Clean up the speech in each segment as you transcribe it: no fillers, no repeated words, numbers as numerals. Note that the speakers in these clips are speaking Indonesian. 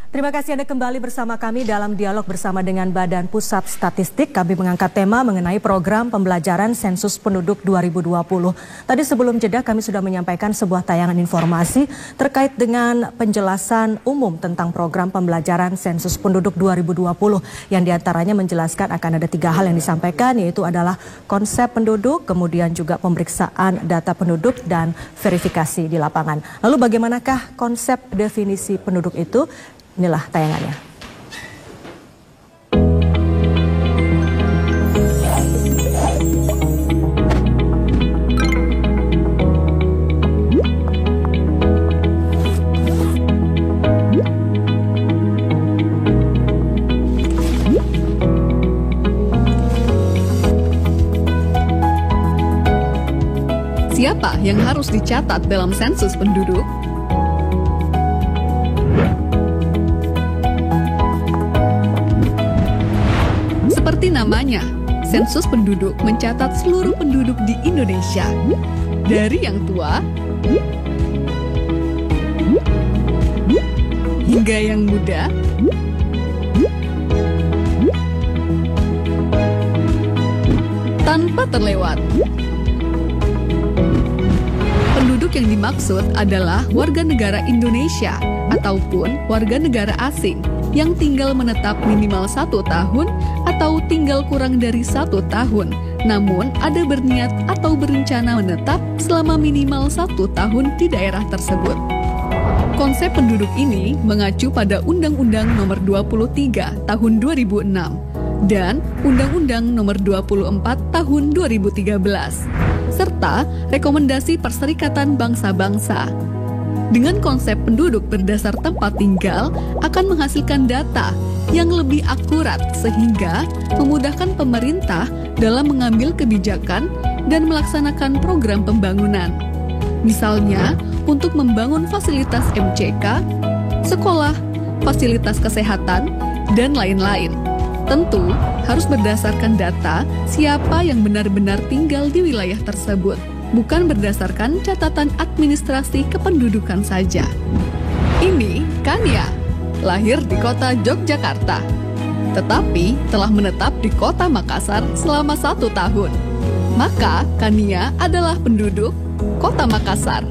Terima kasih Anda kembali bersama kami dalam dialog bersama dengan Badan Pusat Statistik. Kami mengangkat tema mengenai program pembelajaran sensus penduduk 2020. Tadi sebelum jeda kami sudah menyampaikan sebuah tayangan informasi terkait dengan penjelasan umum tentang program pembelajaran sensus penduduk 2020. Yang diantaranya menjelaskan akan ada 3 hal yang disampaikan, yaitu adalah konsep penduduk, kemudian juga pemeriksaan data penduduk dan verifikasi di lapangan. Lalu bagaimanakah konsep definisi penduduk itu? Inilah tayangannya. Siapa yang harus dicatat dalam sensus penduduk? Seperti namanya, sensus penduduk mencatat seluruh penduduk di Indonesia, dari yang tua hingga yang muda, tanpa terlewat. Penduduk yang dimaksud adalah warga negara Indonesia ataupun warga negara asing yang tinggal menetap minimal 1 tahun atau tinggal kurang dari 1 tahun, namun ada berniat atau berencana menetap selama minimal 1 tahun di daerah tersebut. Konsep penduduk ini mengacu pada Undang-Undang Nomor 23 Tahun 2006 dan Undang-Undang Nomor 24 Tahun 2013, serta Rekomendasi Perserikatan Bangsa-Bangsa. Dengan konsep penduduk berdasar tempat tinggal akan menghasilkan data yang lebih akurat sehingga memudahkan pemerintah dalam mengambil kebijakan dan melaksanakan program pembangunan. Misalnya, untuk membangun fasilitas MCK, sekolah, fasilitas kesehatan, dan lain-lain. Tentu harus berdasarkan data siapa yang benar-benar tinggal di wilayah tersebut, bukan berdasarkan catatan administrasi kependudukan saja. Ini Kania, lahir di kota Yogyakarta, tetapi telah menetap di kota Makassar selama 1 tahun. Maka Kania adalah penduduk kota Makassar.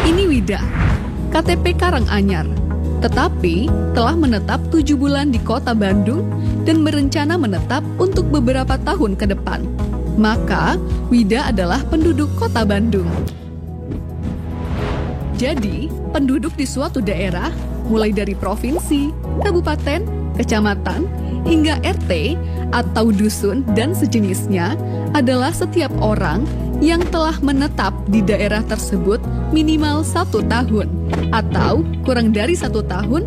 Ini Wida, KTP Karanganyar, tetapi telah menetap 7 bulan di kota Bandung dan berencana menetap untuk beberapa tahun ke depan. Maka, Wida adalah penduduk kota Bandung. Jadi, penduduk di suatu daerah, mulai dari provinsi, kabupaten, kecamatan, hingga RT atau dusun dan sejenisnya, adalah setiap orang yang telah menetap di daerah tersebut minimal 1 tahun, atau kurang dari 1 tahun,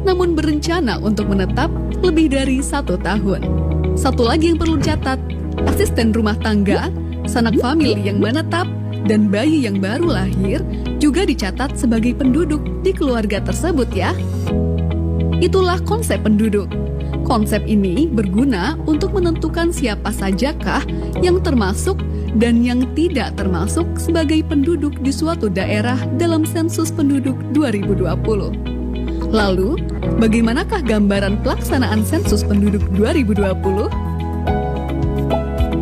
namun berencana untuk menetap lebih dari 1 tahun. Satu lagi yang perlu dicatat, asisten rumah tangga, sanak famili yang menetap, dan bayi yang baru lahir juga dicatat sebagai penduduk di keluarga tersebut ya. Itulah konsep penduduk. Konsep ini berguna untuk menentukan siapa sajakah yang termasuk dan yang tidak termasuk sebagai penduduk di suatu daerah dalam sensus penduduk 2020. Lalu, bagaimanakah gambaran pelaksanaan sensus penduduk 2020?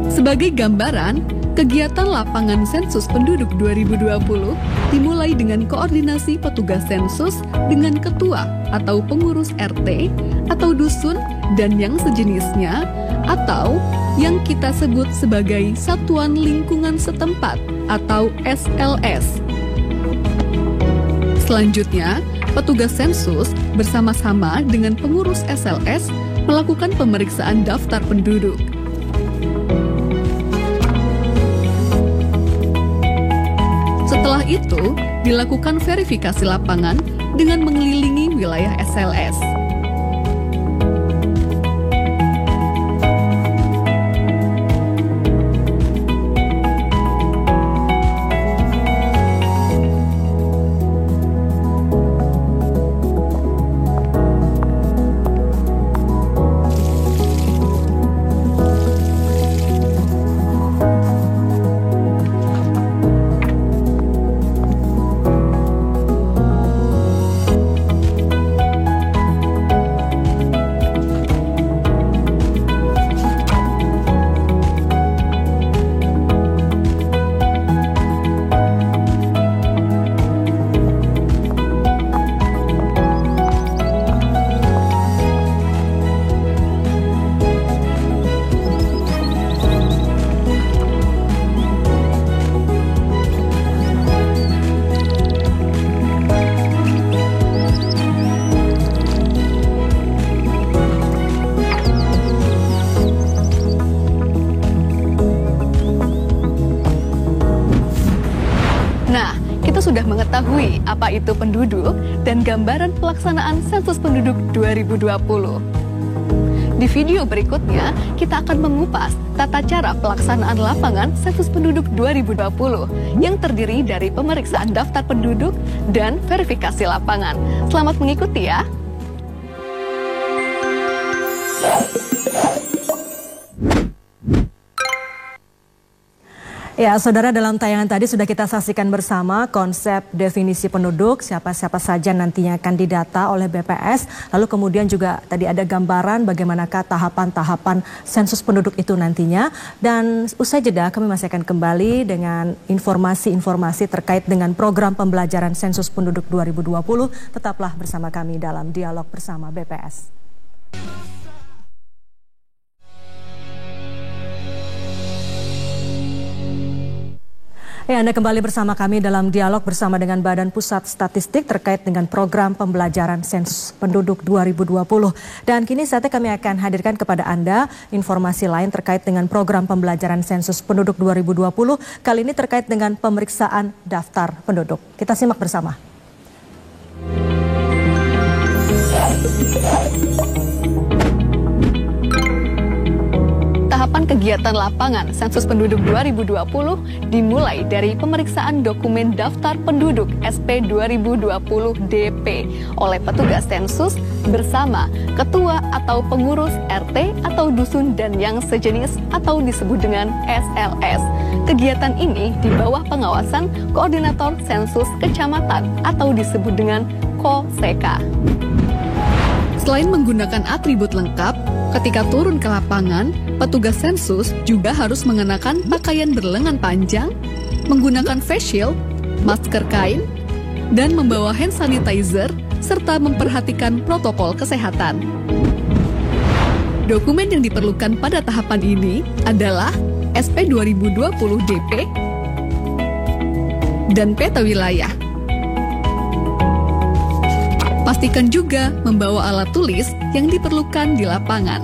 Sebagai gambaran, kegiatan lapangan sensus penduduk 2020 dimulai dengan koordinasi petugas sensus dengan ketua atau pengurus RT atau dusun dan yang sejenisnya, atau yang kita sebut sebagai Satuan Lingkungan Setempat atau SLS. Selanjutnya, petugas sensus bersama-sama dengan pengurus SLS melakukan pemeriksaan daftar penduduk. Setelah itu, dilakukan verifikasi lapangan dengan mengelilingi wilayah SLS. Nah, kita sudah mengetahui apa itu penduduk dan gambaran pelaksanaan sensus penduduk 2020. Di video berikutnya, kita akan mengupas tata cara pelaksanaan lapangan sensus penduduk 2020 yang terdiri dari pemeriksaan daftar penduduk dan verifikasi lapangan. Selamat mengikuti ya! Ya, saudara, dalam tayangan tadi sudah kita saksikan bersama konsep definisi penduduk, siapa-siapa saja nantinya akan didata oleh BPS. Lalu kemudian juga tadi ada gambaran bagaimanakah tahapan-tahapan sensus penduduk itu nantinya. Dan usai jeda kami masih akan kembali dengan informasi-informasi terkait dengan program pembelajaran sensus penduduk 2020. Tetaplah bersama kami dalam dialog bersama BPS. Ya, Anda kembali bersama kami dalam dialog bersama dengan Badan Pusat Statistik terkait dengan program pembelajaran sensus penduduk 2020. Dan kini saatnya kami akan hadirkan kepada Anda informasi lain terkait dengan program pembelajaran sensus penduduk 2020. Kali ini terkait dengan pemeriksaan daftar penduduk. Kita simak bersama. Tahapan kegiatan lapangan sensus penduduk 2020 dimulai dari pemeriksaan dokumen daftar penduduk SP 2020 DP oleh petugas sensus bersama ketua atau pengurus RT atau dusun dan yang sejenis atau disebut dengan SLS. Kegiatan ini di bawah pengawasan koordinator sensus kecamatan atau disebut dengan KOSEKA. Selain menggunakan atribut lengkap, ketika turun ke lapangan, petugas sensus juga harus mengenakan pakaian berlengan panjang, menggunakan face shield, masker kain, dan membawa hand sanitizer, serta memperhatikan protokol kesehatan. Dokumen yang diperlukan pada tahapan ini adalah SP 2020 DP dan peta wilayah. Pastikan juga membawa alat tulis yang diperlukan di lapangan.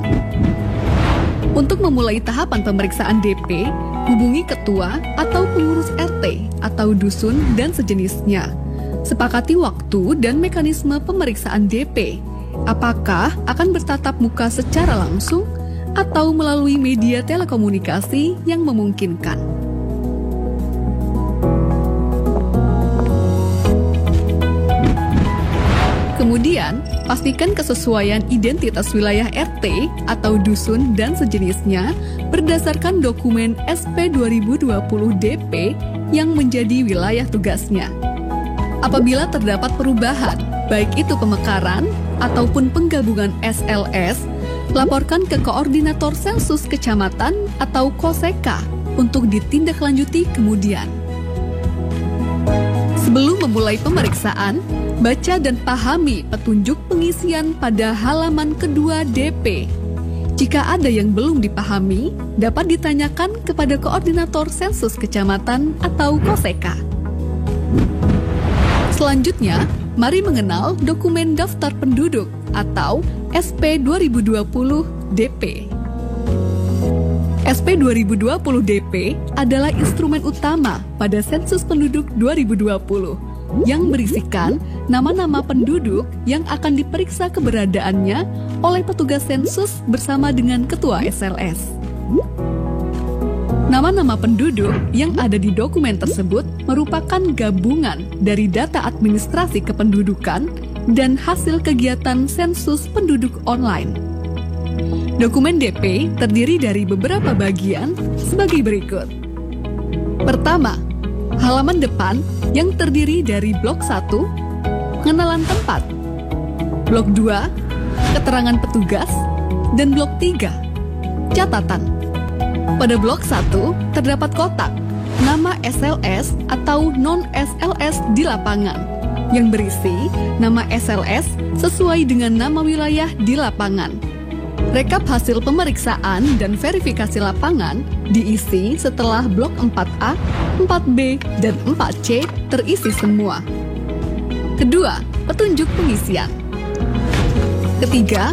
Untuk memulai tahapan pemeriksaan DP, hubungi ketua atau pengurus RT atau dusun dan sejenisnya. Sepakati waktu dan mekanisme pemeriksaan DP. Apakah akan bertatap muka secara langsung atau melalui media telekomunikasi yang memungkinkan. Kemudian, pastikan kesesuaian identitas wilayah RT atau dusun dan sejenisnya berdasarkan dokumen SP 2020 DP yang menjadi wilayah tugasnya. Apabila terdapat perubahan, baik itu pemekaran ataupun penggabungan SLS, laporkan ke koordinator sensus kecamatan atau KOSEKA untuk ditindaklanjuti kemudian. Sebelum memulai pemeriksaan, baca dan pahami petunjuk pengisian pada halaman kedua DP. Jika ada yang belum dipahami, dapat ditanyakan kepada koordinator sensus kecamatan atau KOSEKA. Selanjutnya, mari mengenal dokumen daftar penduduk atau SP 2020 DP. SP 2020 DP adalah instrumen utama pada sensus penduduk 2020 yang berisikan nama-nama penduduk yang akan diperiksa keberadaannya oleh petugas sensus bersama dengan ketua SLS. Nama-nama penduduk yang ada di dokumen tersebut merupakan gabungan dari data administrasi kependudukan dan hasil kegiatan sensus penduduk online. Dokumen DP terdiri dari beberapa bagian sebagai berikut. Pertama, halaman depan yang terdiri dari blok 1, pengenalan tempat, blok 2, keterangan petugas, dan blok 3, catatan. Pada blok 1 terdapat kotak nama SLS atau non-SLS di lapangan yang berisi nama SLS sesuai dengan nama wilayah di lapangan. Rekap hasil pemeriksaan dan verifikasi lapangan diisi setelah blok 4A, 4B, dan 4C terisi semua. Kedua, petunjuk pengisian. Ketiga,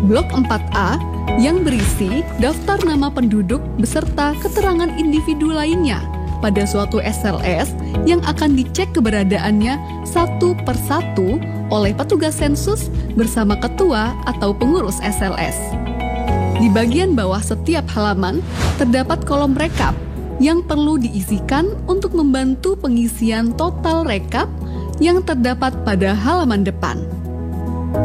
blok 4A yang berisi daftar nama penduduk beserta keterangan individu lainnya pada suatu SLS yang akan dicek keberadaannya satu persatu oleh petugas sensus bersama ketua atau pengurus SLS. Di bagian bawah setiap halaman terdapat kolom rekap yang perlu diisikan untuk membantu pengisian total rekap yang terdapat pada halaman depan.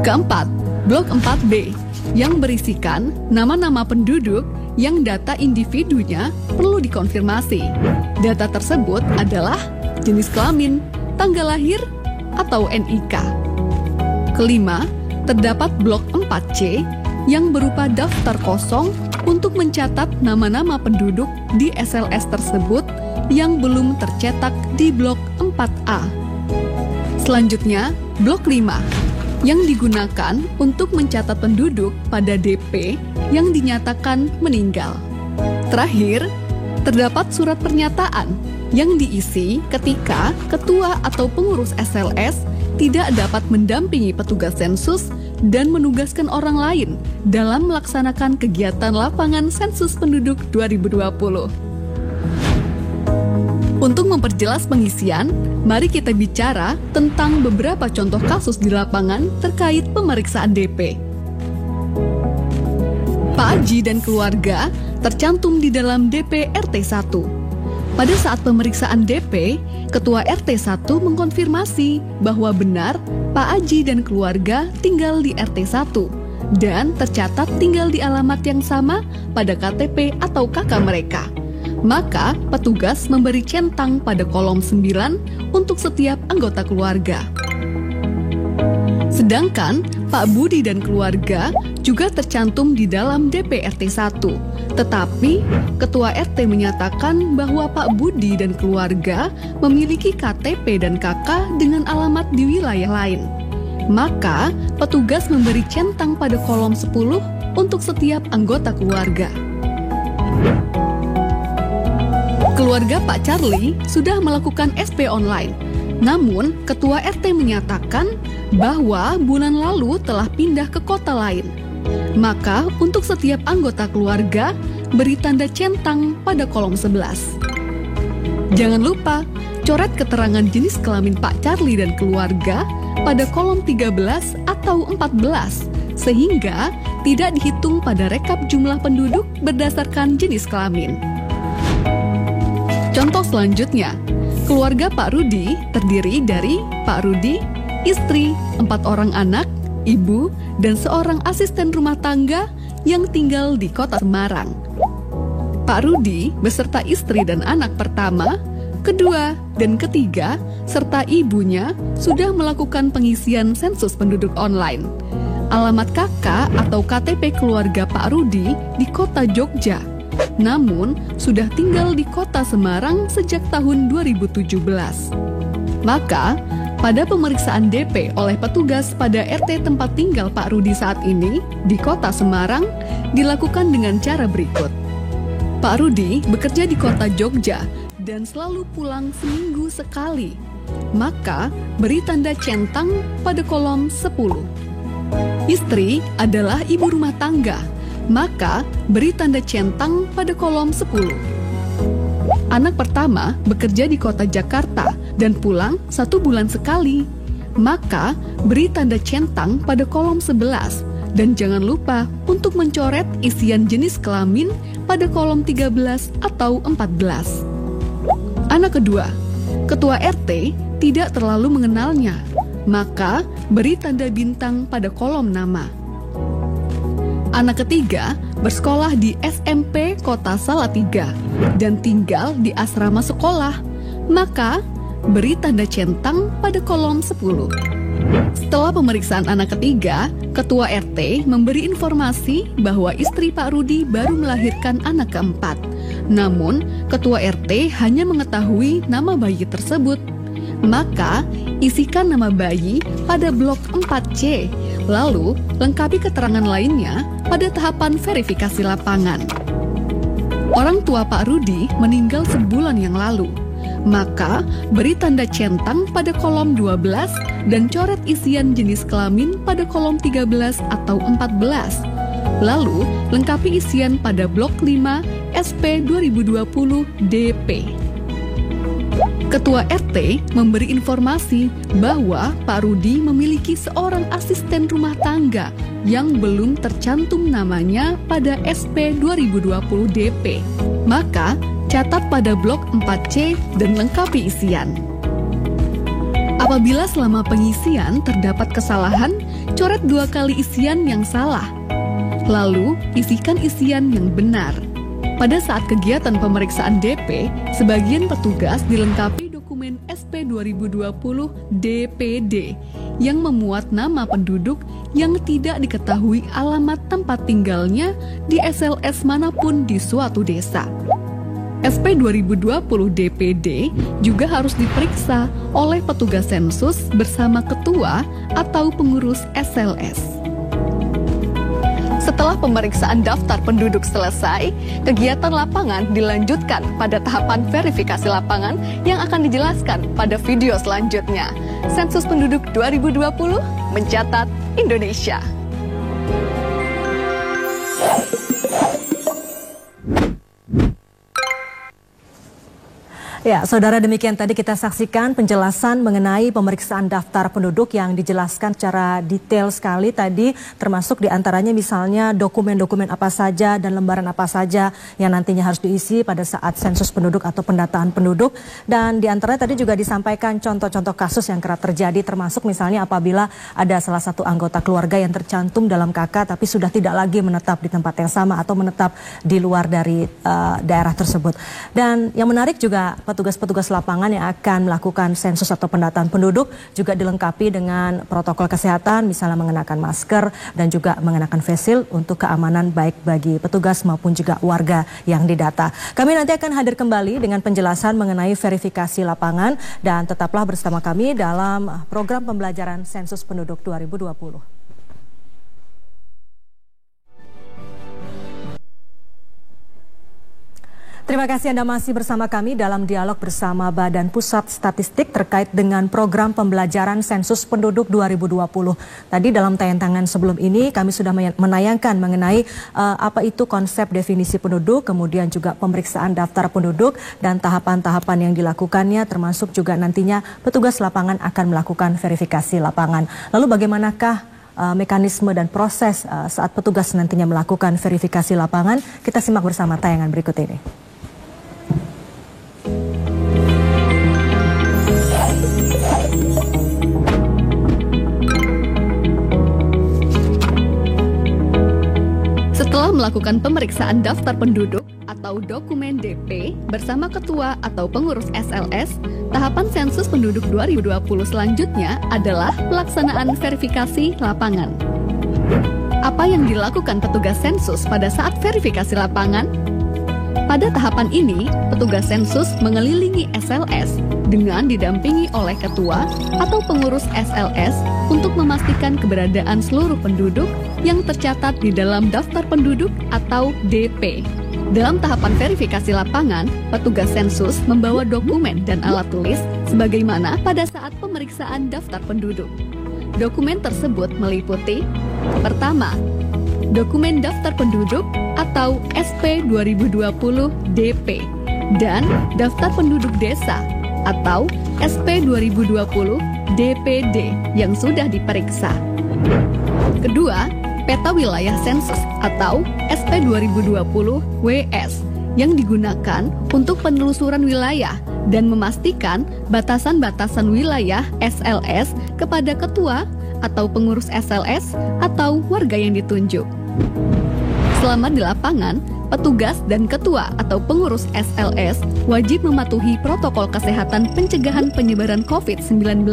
Keempat, blok 4B yang berisikan nama-nama penduduk yang data individunya perlu dikonfirmasi. Data tersebut adalah jenis kelamin, tanggal lahir, atau NIK. Kelima, terdapat blok 4C yang berupa daftar kosong untuk mencatat nama-nama penduduk di SLS tersebut yang belum tercetak di blok 4A. Selanjutnya, blok 5 yang digunakan untuk mencatat penduduk pada DP yang dinyatakan meninggal. Terakhir, terdapat surat pernyataan yang diisi ketika ketua atau pengurus SLS tidak dapat mendampingi petugas sensus dan menugaskan orang lain dalam melaksanakan kegiatan lapangan sensus penduduk 2020. Untuk memperjelas pengisian, mari kita bicara tentang beberapa contoh kasus di lapangan terkait pemeriksaan DP. Pak Aji dan keluarga tercantum di dalam DP RT1. Pada saat pemeriksaan DP, Ketua RT1 mengkonfirmasi bahwa benar Pak Aji dan keluarga tinggal di RT1 dan tercatat tinggal di alamat yang sama pada KTP atau KK mereka. Maka petugas memberi centang pada kolom 9 untuk setiap anggota keluarga. Sedangkan Pak Budi dan keluarga juga tercantum di dalam DP RT1. Tetapi Ketua RT menyatakan bahwa Pak Budi dan keluarga memiliki KTP dan KK dengan alamat di wilayah lain. Maka petugas memberi centang pada kolom 10 untuk setiap anggota keluarga. Keluarga Pak Charlie sudah melakukan SP online. Namun, Ketua RT menyatakan bahwa bulan lalu telah pindah ke kota lain. Maka, untuk setiap anggota keluarga, beri tanda centang pada kolom 11. Jangan lupa, coret keterangan jenis kelamin Pak Charlie dan keluarga pada kolom 13 atau 14, sehingga tidak dihitung pada rekap jumlah penduduk berdasarkan jenis kelamin. Contoh selanjutnya, keluarga Pak Rudi terdiri dari Pak Rudi, istri, 4 orang anak, ibu, dan seorang asisten rumah tangga yang tinggal di kota Semarang. Pak Rudi beserta istri dan anak pertama, kedua, dan ketiga, serta ibunya sudah melakukan pengisian sensus penduduk online. Alamat KK atau KTP keluarga Pak Rudi di kota Jogja, namun sudah tinggal di kota Semarang sejak tahun 2017. Maka, pada pemeriksaan DP oleh petugas pada RT tempat tinggal Pak Rudi saat ini di kota Semarang dilakukan dengan cara berikut. Pak Rudi bekerja di kota Jogja dan selalu pulang seminggu sekali. Maka, beri tanda centang pada kolom 10. Istri adalah ibu rumah tangga. Maka, beri tanda centang pada kolom 10. Anak pertama bekerja di kota Jakarta dan pulang 1 bulan sekali. Maka, beri tanda centang pada kolom 11. Dan jangan lupa untuk mencoret isian jenis kelamin pada kolom 13 atau 14. Anak kedua, Ketua RT tidak terlalu mengenalnya. Maka, beri tanda bintang pada kolom nama. Anak ketiga bersekolah di SMP Kota Salatiga dan tinggal di asrama sekolah, maka beri tanda centang pada kolom 10. Setelah pemeriksaan anak ketiga, Ketua RT memberi informasi bahwa istri Pak Rudi baru melahirkan anak keempat. Namun, Ketua RT hanya mengetahui nama bayi tersebut. Maka, isikan nama bayi pada blok 4C, lalu lengkapi keterangan lainnya pada tahapan verifikasi lapangan. Orang tua Pak Rudi meninggal sebulan yang lalu, maka beri tanda centang pada kolom 12 dan coret isian jenis kelamin pada kolom 13 atau 14. Lalu lengkapi isian pada blok 5 SP 2020 DP. Ketua RT memberi informasi bahwa Pak Rudi memiliki seorang asisten rumah tangga yang belum tercantum namanya pada SP 2020 DP. Maka, catat pada blok 4C dan lengkapi isian. Apabila selama pengisian terdapat kesalahan, coret 2 kali isian yang salah. Lalu, isikan isian yang benar. Pada saat kegiatan pemeriksaan DP, sebagian petugas dilengkapi dokumen SP 2020 DPD yang memuat nama penduduk yang tidak diketahui alamat tempat tinggalnya di SLS manapun di suatu desa. SP 2020 DPD juga harus diperiksa oleh petugas sensus bersama ketua atau pengurus SLS. Setelah pemeriksaan daftar penduduk selesai, kegiatan lapangan dilanjutkan pada tahapan verifikasi lapangan yang akan dijelaskan pada video selanjutnya. Sensus Penduduk 2020 mencatat Indonesia. Ya, saudara, demikian tadi kita saksikan penjelasan mengenai pemeriksaan daftar penduduk yang dijelaskan secara detail sekali tadi, termasuk diantaranya misalnya dokumen-dokumen apa saja dan lembaran apa saja yang nantinya harus diisi pada saat sensus penduduk atau pendataan penduduk. Dan diantaranya tadi juga disampaikan contoh-contoh kasus yang kerap terjadi, termasuk misalnya apabila ada salah satu anggota keluarga yang tercantum dalam KK tapi sudah tidak lagi menetap di tempat yang sama atau menetap di luar dari daerah tersebut. Dan yang menarik juga petugas-petugas lapangan yang akan melakukan sensus atau pendataan penduduk juga dilengkapi dengan protokol kesehatan, misalnya mengenakan masker dan juga mengenakan face shield untuk keamanan baik bagi petugas maupun juga warga yang didata. Kami nanti akan hadir kembali dengan penjelasan mengenai verifikasi lapangan dan tetaplah bersama kami dalam program pembelajaran Sensus Penduduk 2020. Terima kasih Anda masih bersama kami dalam dialog bersama Badan Pusat Statistik terkait dengan program pembelajaran Sensus Penduduk 2020. Tadi dalam tayangan sebelum ini kami sudah menayangkan mengenai apa itu konsep definisi penduduk, kemudian juga pemeriksaan daftar penduduk dan tahapan-tahapan yang dilakukannya, termasuk juga nantinya petugas lapangan akan melakukan verifikasi lapangan. Lalu bagaimanakah mekanisme dan proses saat petugas nantinya melakukan verifikasi lapangan? Kita simak bersama tayangan berikut ini. Setelah melakukan pemeriksaan daftar penduduk atau dokumen DP bersama ketua atau pengurus SLS, tahapan sensus penduduk 2020 selanjutnya adalah pelaksanaan verifikasi lapangan. Apa yang dilakukan petugas sensus pada saat verifikasi lapangan? Pada tahapan ini, petugas sensus mengelilingi SLS dengan didampingi oleh ketua atau pengurus SLS untuk memastikan keberadaan seluruh penduduk yang tercatat di dalam daftar penduduk atau DP. Dalam tahapan verifikasi lapangan, petugas sensus membawa dokumen dan alat tulis sebagaimana pada saat pemeriksaan daftar penduduk. Dokumen tersebut meliputi: pertama, dokumen daftar penduduk atau SP 2020 DP dan daftar penduduk desa atau SP 2020 DPD yang sudah diperiksa. Kedua, peta wilayah sensus atau SP 2020 WS yang digunakan untuk penelusuran wilayah dan memastikan batasan-batasan wilayah SLS kepada ketua atau pengurus SLS atau warga yang ditunjuk. Selama di lapangan, petugas dan ketua atau pengurus SLS wajib mematuhi protokol kesehatan pencegahan penyebaran COVID-19,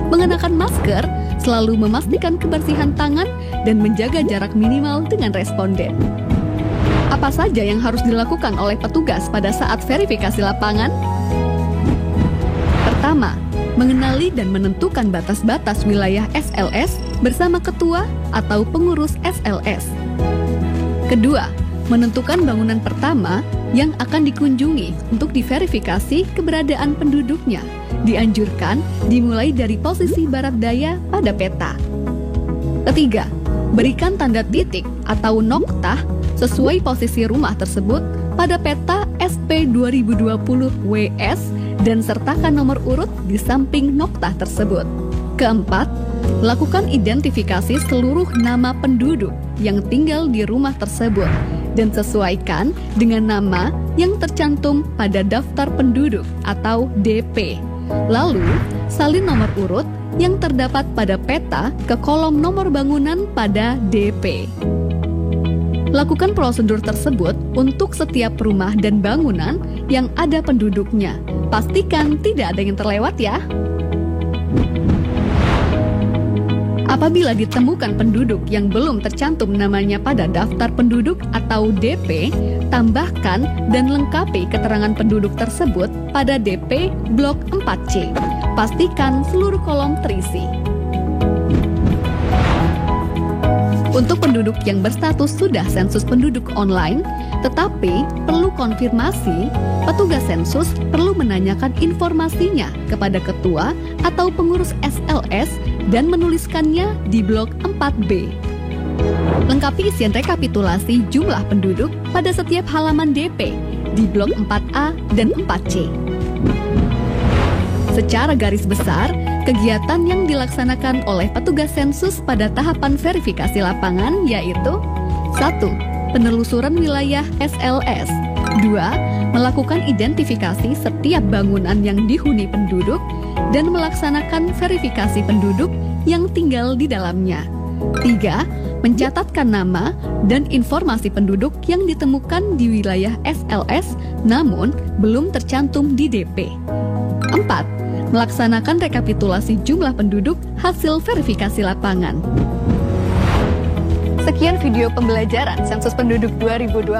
mengenakan masker, selalu memastikan kebersihan tangan, dan menjaga jarak minimal dengan responden. Apa saja yang harus dilakukan oleh petugas pada saat verifikasi lapangan? Pertama, mengenali dan menentukan batas-batas wilayah SLS bersama ketua atau pengurus SLS. Kedua, menentukan bangunan pertama yang akan dikunjungi untuk diverifikasi keberadaan penduduknya. Dianjurkan dimulai dari posisi barat daya pada peta. Ketiga, berikan tanda titik atau noktah sesuai posisi rumah tersebut pada peta SP 2020 WS dan sertakan nomor urut di samping noktah tersebut. Keempat, lakukan identifikasi seluruh nama penduduk yang tinggal di rumah tersebut dan sesuaikan dengan nama yang tercantum pada daftar penduduk atau DP. Lalu, salin nomor urut yang terdapat pada peta ke kolom nomor bangunan pada DP. Lakukan prosedur tersebut untuk setiap rumah dan bangunan yang ada penduduknya. Pastikan tidak ada yang terlewat ya. Apabila ditemukan penduduk yang belum tercantum namanya pada daftar penduduk atau DP, tambahkan dan lengkapi keterangan penduduk tersebut pada DP Blok 4C. Pastikan seluruh kolom terisi. Untuk penduduk yang berstatus sudah sensus penduduk online, tetapi perlu konfirmasi, petugas sensus perlu menanyakan informasinya kepada ketua atau pengurus SLS dan menuliskannya di Blok 4B. Lengkapi isian rekapitulasi jumlah penduduk pada setiap halaman DP di Blok 4A dan 4C. Secara garis besar, kegiatan yang dilaksanakan oleh petugas sensus pada tahapan verifikasi lapangan yaitu 1. Penelusuran wilayah SLS. 2. Melakukan identifikasi setiap bangunan yang dihuni penduduk dan melaksanakan verifikasi penduduk yang tinggal di dalamnya. 3. Mencatatkan nama dan informasi penduduk yang ditemukan di wilayah SLS namun belum tercantum di DP. 4. Melaksanakan rekapitulasi jumlah penduduk hasil verifikasi lapangan. Sekian video pembelajaran Sensus Penduduk 2020.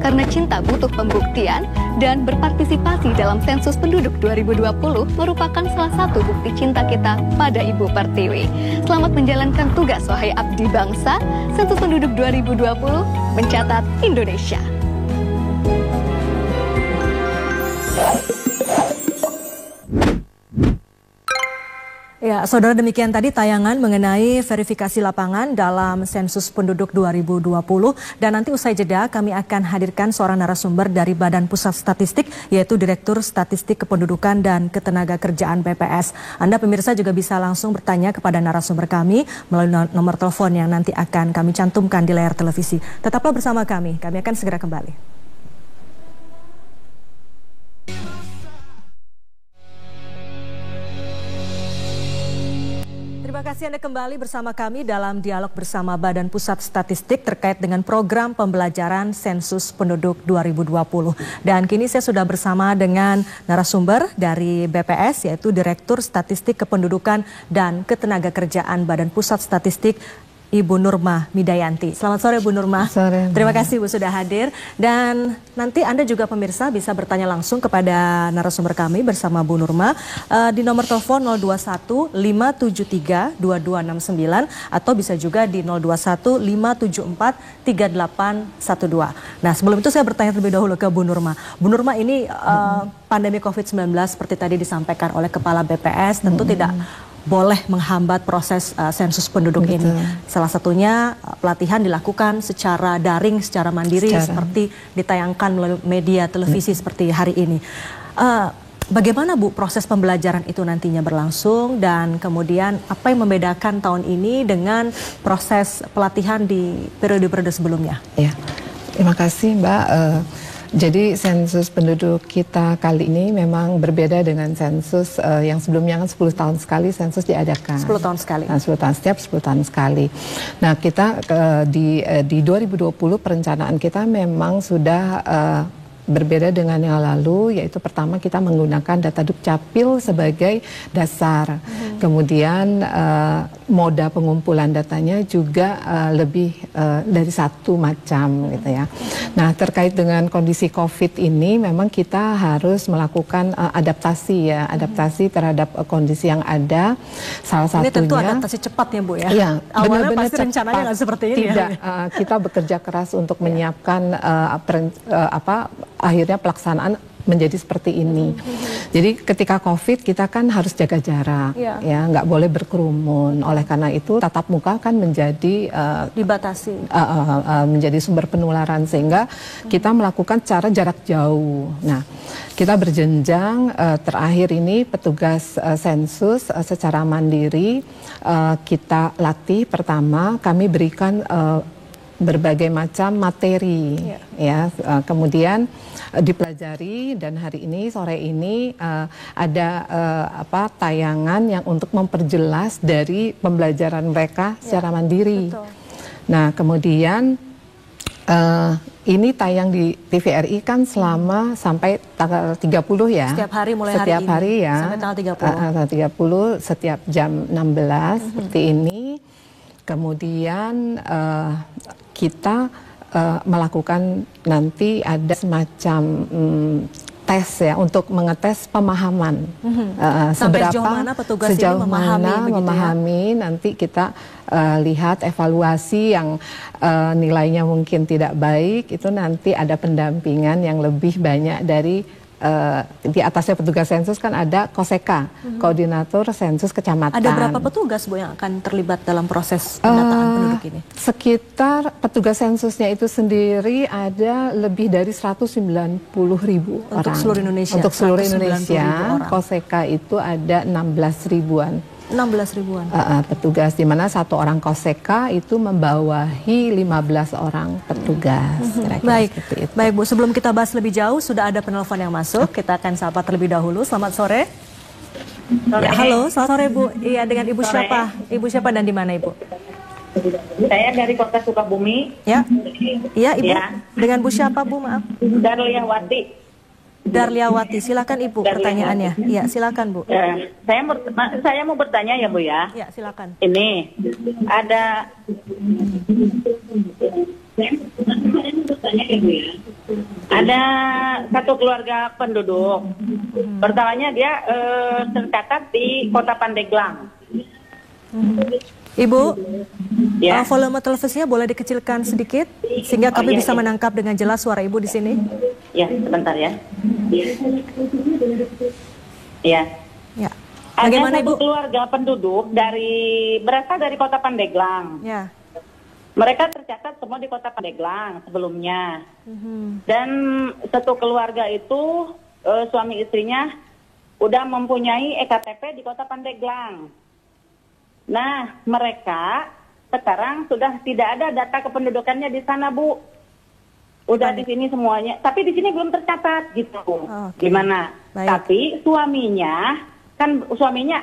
Karena cinta butuh pembuktian dan berpartisipasi dalam Sensus Penduduk 2020 merupakan salah satu bukti cinta kita pada Ibu Pertiwi. Selamat menjalankan tugas wahai abdi bangsa. Sensus Penduduk 2020 mencatat Indonesia. Ya, saudara, demikian tadi tayangan mengenai verifikasi lapangan dalam Sensus Penduduk 2020. Dan nanti usai jeda kami akan hadirkan seorang narasumber dari Badan Pusat Statistik, yaitu Direktur Statistik Kependudukan dan Ketenagakerjaan BPS. Anda pemirsa juga bisa langsung bertanya kepada narasumber kami melalui nomor telepon yang nanti akan kami cantumkan di layar televisi. Tetaplah bersama kami akan segera kembali. Terima kasih Anda kembali bersama kami dalam dialog bersama Badan Pusat Statistik terkait dengan program pembelajaran Sensus Penduduk 2020. Dan kini saya sudah bersama dengan narasumber dari BPS, yaitu Direktur Statistik Kependudukan dan Ketenagakerjaan Badan Pusat Statistik, Ibu Nurma Midayanti. Selamat sore Bu Nurma. Sore. Terima kasih Bu sudah hadir. Dan nanti Anda juga pemirsa bisa bertanya langsung kepada narasumber kami bersama Bu Nurma di nomor telepon 021 573 2269 atau bisa juga di 021 574 3812. Nah, sebelum itu saya bertanya terlebih dahulu ke Bu Nurma. Bu Nurma, ini pandemi COVID-19 seperti tadi disampaikan oleh Kepala BPS tentu tidak boleh menghambat proses sensus penduduk ini. Salah satunya pelatihan dilakukan secara daring, secara mandiri, seperti ditayangkan melalui media televisi seperti hari ini. Bagaimana Bu proses pembelajaran itu nantinya berlangsung dan kemudian apa yang membedakan tahun ini dengan proses pelatihan di periode-periode sebelumnya? Ya, terima kasih Mbak. Jadi sensus penduduk kita kali ini memang berbeda dengan sensus yang sebelumnya kan 10 tahun sekali sensus diadakan. 10 tahun sekali. Nah, 10 tahun, setiap 10 tahun sekali. Nah, kita di 2020 perencanaan kita memang sudah berbeda dengan yang lalu, yaitu pertama kita menggunakan data Dukcapil sebagai dasar. Kemudian moda pengumpulan datanya juga lebih dari satu macam gitu ya. Nah, terkait dengan kondisi COVID ini memang kita harus melakukan adaptasi ya, adaptasi terhadap kondisi yang ada. Salah satunya ini tentu adaptasi cepat ya Bu ya. Iya, awalnya pasti rencananya nggak seperti ini. Tidak, ya. kita bekerja keras untuk menyiapkan akhirnya pelaksanaan menjadi seperti ini. Jadi ketika COVID kita kan harus jaga jarak, ya nggak boleh berkerumun. Oleh karena itu tatap muka kan menjadi dibatasi, menjadi sumber penularan, sehingga kita melakukan cara jarak jauh. Nah, kita berjenjang. Terakhir ini petugas sensus secara mandiri kita latih. Pertama kami berikan berbagai macam materi, ya. Kemudian dipelajari, dan hari ini sore ini ada tayangan yang untuk memperjelas dari pembelajaran mereka secara mandiri. Betul. Nah, kemudian ini tayang di TVRI kan selama sampai tanggal 30 ya. Setiap hari mulai setiap hari ya. Sampai tanggal 30 setiap jam 16 seperti ini. Kemudian kita melakukan nanti ada semacam tes ya untuk mengetes pemahaman. Sampai sejauh mana petugas ini memahami, nanti kita lihat evaluasi yang nilainya mungkin tidak baik, itu nanti ada pendampingan yang lebih banyak dari di atasnya petugas sensus kan ada KOSEKA, Koordinator Sensus Kecamatan. Ada berapa petugas Bu yang akan terlibat dalam proses pendataan penduduk ini? Sekitar petugas sensusnya itu sendiri ada lebih dari 190.000 orang. Untuk seluruh Indonesia? Untuk seluruh Indonesia, KOSEKA itu ada 16 ribuan. 16 ribuan petugas, di mana satu orang KOSEKA itu membawahi 15 orang petugas. Baik, baik Bu. Sebelum kita bahas lebih jauh, sudah ada penelpon yang masuk. Kita akan sapa terlebih dahulu. Selamat sore. Ya, halo, selamat sore Bu. Iya, dengan Ibu siapa? Ibu siapa dan di mana Ibu? Saya dari Kota Sukabumi. Ya, iya Ibu. Ya. Dengan Bu siapa Bu? Maaf. Darliawati. Darliawati, silakan Ibu pertanyaannya. Iya, silakan Bu. Saya mau bertanya ya Bu ya. Iya, silakan. Ini ada satu keluarga penduduk. Pertamanya dia tercatat di Kota Pandeglang. Ibu, volume televisinya boleh dikecilkan sedikit sehingga kami bisa menangkap dengan jelas suara Ibu di sini. Ya, sebentar ya. Ya. Ya. Bagaimana ada satu keluarga penduduk berasal dari Kota Pandeglang. Ya. Mereka tercatat semua di Kota Pandeglang sebelumnya. Dan satu keluarga itu suami istrinya udah mempunyai EKTP di Kota Pandeglang. Nah, mereka sekarang sudah tidak ada data kependudukannya di sana, Bu. Udah di sini semuanya, tapi di sini belum tercatat gitu. Gimana? Baik. Tapi suaminya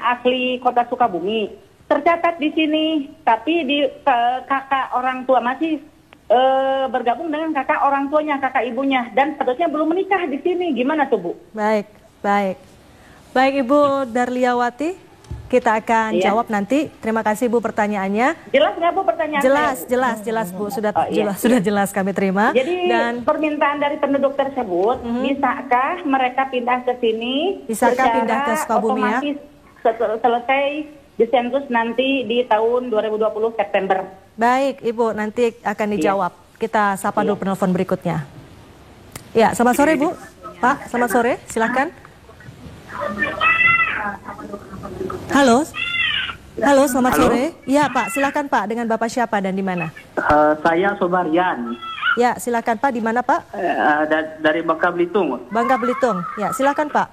asli Kota Sukabumi, tercatat di sini, tapi di kakak orang tua masih bergabung dengan kakak orang tuanya, kakak ibunya, dan statusnya belum menikah di sini. Gimana tuh, Bu? Baik, baik. Baik Ibu Darliawati. Kita akan jawab nanti. Terima kasih Bu pertanyaannya. Jelas nggak Bu pertanyaan jelas Bu. Sudah jelas kami terima. Jadi permintaan dari penduduk tersebut, bisakah mereka pindah ke sini? Bisakah pindah ke Sukabumi ya? Selesai disensus nanti di tahun 2020 September. Baik Ibu, nanti akan dijawab. Kita sapa dulu penelpon berikutnya. Ya, selamat sore Bu. Pak, selamat sore. Silakan. Halo, selamat sore. Iya Pak, silakan Pak. Dengan Bapak siapa dan di mana? Saya Sobarian. Ya, silakan Pak. Di mana Pak? Dari Bangka Belitung. Bangka Belitung. Ya, silakan Pak.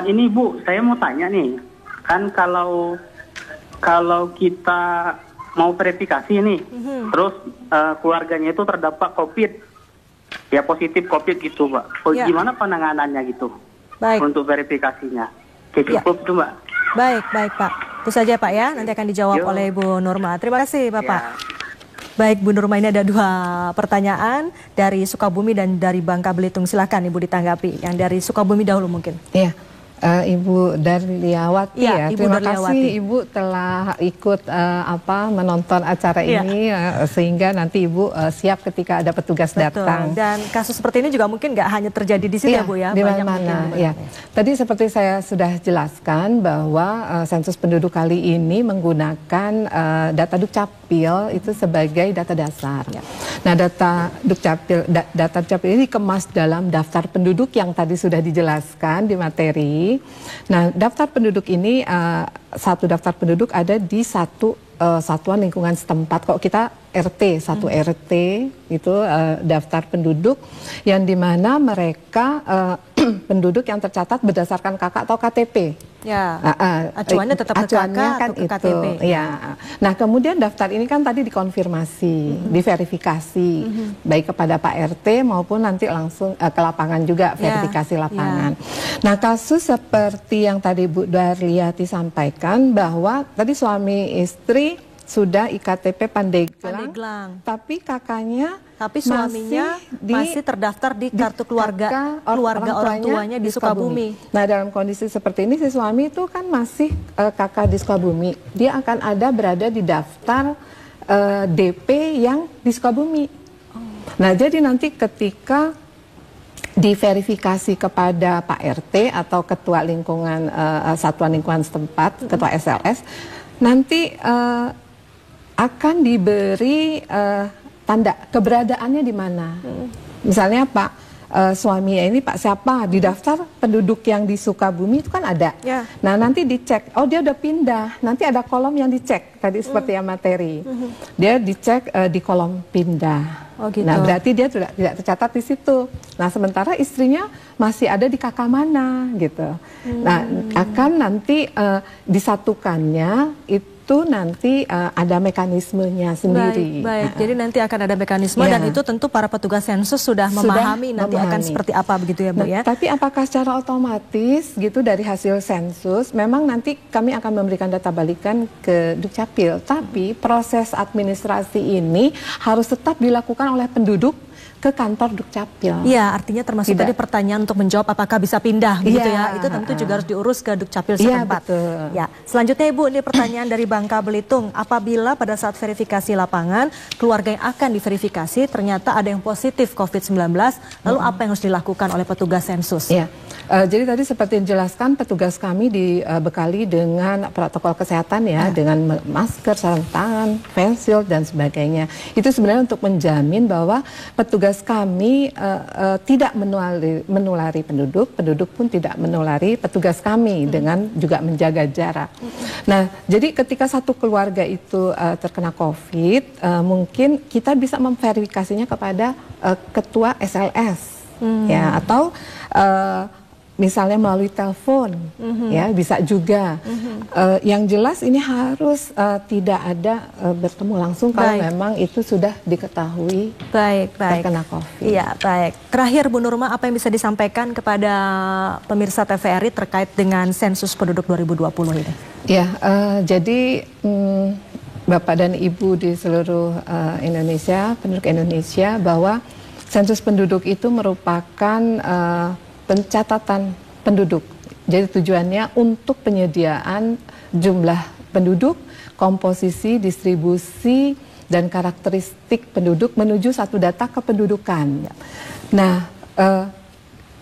Ini Bu, saya mau tanya nih. Kan kalau kita mau verifikasi nih, terus keluarganya itu terdapat COVID, ya positif COVID gitu, Pak. Gimana penanganannya gitu? Baik. Untuk verifikasinya. Cukup tuh, Mbak. Baik Pak. Itu saja Pak ya, nanti akan dijawab oleh Ibu Nurma. Terima kasih Bapak. Ya. Baik Bu Nurma, ini ada 2 pertanyaan dari Sukabumi dan dari Bangka Belitung. Silakan Ibu ditanggapi. Yang dari Sukabumi dahulu mungkin. Iya. Ibu Darliawati ya, Ibu terima Darliawati. kasih Ibu telah ikut menonton acara ini sehingga nanti Ibu siap ketika ada petugas datang. Dan kasus seperti ini juga mungkin nggak hanya terjadi di sini ya Bu ya, di banyak mana-mana. Ya. Tadi seperti saya sudah jelaskan bahwa sensus penduduk kali ini menggunakan data Dukcapil itu sebagai data dasar. Nah, data Dukcapil ini dikemas dalam daftar penduduk yang tadi sudah dijelaskan di materi. Nah, daftar penduduk ini satu daftar penduduk ada di satu satuan lingkungan setempat. Kok kita RT, satu RT itu daftar penduduk yang dimana mereka penduduk yang tercatat berdasarkan KK atau KTP. Ya, acuannya tetap ke KK kan atau ke KTP. Ya. Nah, kemudian daftar ini kan tadi dikonfirmasi, diverifikasi, baik kepada Pak RT maupun nanti langsung ke lapangan juga, verifikasi lapangan. Nah, kasus seperti yang tadi Bu Darliati sampaikan bahwa tadi suami istri sudah IKTP Pandeglang, tapi kakaknya, suaminya masih terdaftar di kartu keluarga orang tuanya di Sukabumi. Nah, dalam kondisi seperti ini si suami itu kan masih kakak di Sukabumi. Dia akan berada di daftar DP yang di Sukabumi. Nah, jadi nanti ketika diverifikasi kepada Pak RT atau ketua lingkungan satuan lingkungan setempat, ketua SLS, nanti akan diberi tanda keberadaannya di mana. Misalnya Pak suaminya ini Pak siapa di daftar penduduk yang di Sukabumi itu kan ada. Nah, nanti dicek, oh dia udah pindah. Nanti ada kolom yang dicek tadi seperti yang materi. Dia dicek di kolom pindah. Oh, gitu. Nah, berarti dia tidak tercatat di situ. Nah, sementara istrinya masih ada di kakak mana gitu. Nah, akan nanti disatukannya itu nanti ada mekanismenya sendiri. Baik. Jadi nanti akan ada mekanisme dan itu tentu para petugas sensus sudah memahami nanti akan seperti apa begitu ya Bu ya. Tapi apakah secara otomatis gitu dari hasil sensus memang nanti kami akan memberikan data balikan ke Dukcapil, tapi proses administrasi ini harus tetap dilakukan oleh penduduk ke kantor Dukcapil. Iya, artinya termasuk tadi pertanyaan untuk menjawab apakah bisa pindah gitu ya. Itu tentu juga harus diurus ke Dukcapil setempat. Ya, selanjutnya Ibu, ini pertanyaan dari Bangka Belitung. Apabila pada saat verifikasi lapangan, keluarga yang akan diverifikasi ternyata ada yang positif COVID-19, lalu apa yang harus dilakukan oleh petugas sensus? Ya, jadi tadi seperti dijelaskan petugas kami dibekali dengan protokol kesehatan dengan masker, sarung tangan, face shield dan sebagainya. Itu sebenarnya untuk menjamin bahwa petugas kami tidak menulari penduduk, penduduk pun tidak menulari petugas kami dengan juga menjaga jarak. Nah, jadi ketika satu keluarga itu terkena COVID, mungkin kita bisa memverifikasinya kepada ketua SLS, ya, atau misalnya melalui telepon, ya bisa juga. Yang jelas ini harus tidak ada bertemu langsung kalau memang itu sudah diketahui terkena COVID. Iya, baik. Terakhir Bu Nurma, apa yang bisa disampaikan kepada pemirsa TVRI terkait dengan sensus penduduk 2020 ini? Ya, jadi Bapak dan Ibu di seluruh Indonesia, penduduk Indonesia, bahwa sensus penduduk itu merupakan pencatatan penduduk. Jadi tujuannya untuk penyediaan jumlah penduduk, komposisi, distribusi, dan karakteristik penduduk menuju satu data kependudukan. Nah,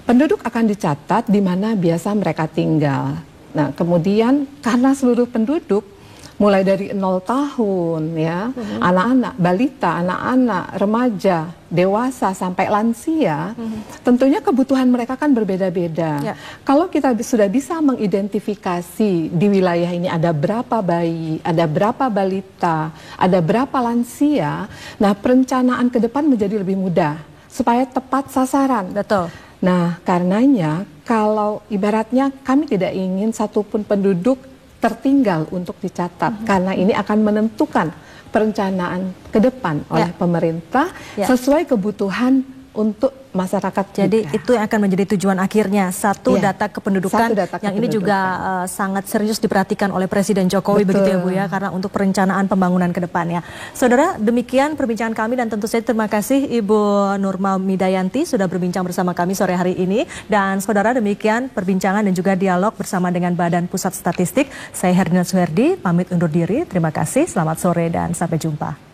penduduk akan dicatat di mana biasa mereka tinggal. Nah, kemudian karena seluruh penduduk mulai dari 0 tahun ya, anak-anak, balita, anak-anak, remaja, dewasa sampai lansia, tentunya kebutuhan mereka kan berbeda-beda. Kalau kita sudah bisa mengidentifikasi di wilayah ini ada berapa bayi, ada berapa balita, ada berapa lansia, nah perencanaan ke depan menjadi lebih mudah supaya tepat sasaran. Betul. Nah, karenanya kalau ibaratnya kami tidak ingin satupun penduduk tertinggal untuk dicatat, karena ini akan menentukan perencanaan ke depan oleh pemerintah sesuai kebutuhan untuk masyarakat. Jadi itu yang akan menjadi tujuan akhirnya, satu data kependudukan yang ini juga sangat serius diperhatikan oleh Presiden Jokowi. Betul. Begitu ya Bu ya, karena untuk perencanaan pembangunan ke depannya. Saudara, demikian perbincangan kami dan tentu saja terima kasih Ibu Nurma Midayanti sudah berbincang bersama kami sore hari ini. Dan saudara, demikian perbincangan dan juga dialog bersama dengan Badan Pusat Statistik. Saya Herdina Suherdi, pamit undur diri. Terima kasih, selamat sore dan sampai jumpa.